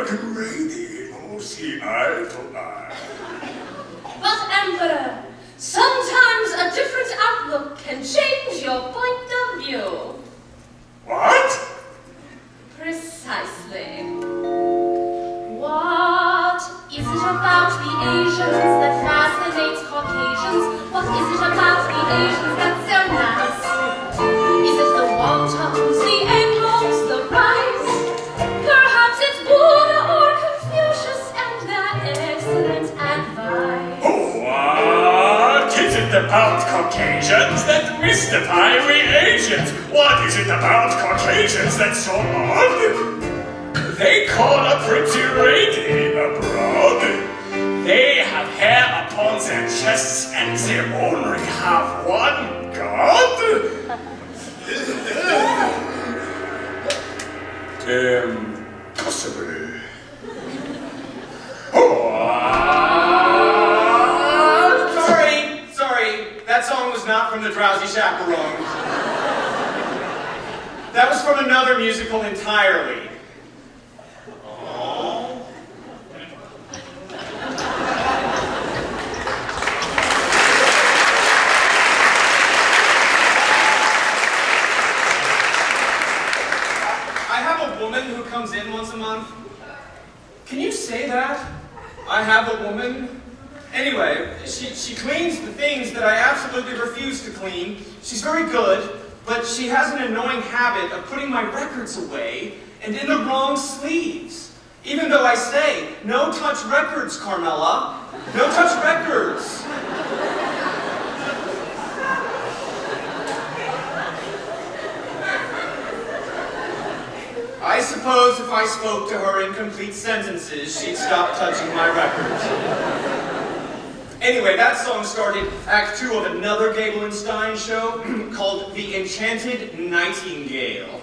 But radio, see eye to eye. But, Emperor, sometimes a different outlook can change your point of view. What? Precisely. What is it about the Asians that fascinates Caucasians? What is it about the Asians that's so nice? Is it the wontons, the egg-rolls, the rice? Perhaps it's Buddha or Confucius and their excellent advice. What is it about Caucasians that mystify we Asians? What is it about Caucasians that's so odd? They call a pretty lady abroad. They have hair upon their chests and they only have one god? Impossible. Sorry, that song was not from the Drowsy Chaperone. That was from another musical entirely. Comes in once a month. Can you say that? I have a woman. Anyway, she cleans the things that I absolutely refuse to clean. She's very good, but she has an annoying habit of putting my records away and in the wrong sleeves. Even though I say, no touch records, Carmela. No touch records. I suppose if I spoke to her in complete sentences, she'd stop touching my records. Anyway, that song started Act 2 of another Gable and Stein show called The Enchanted Nightingale.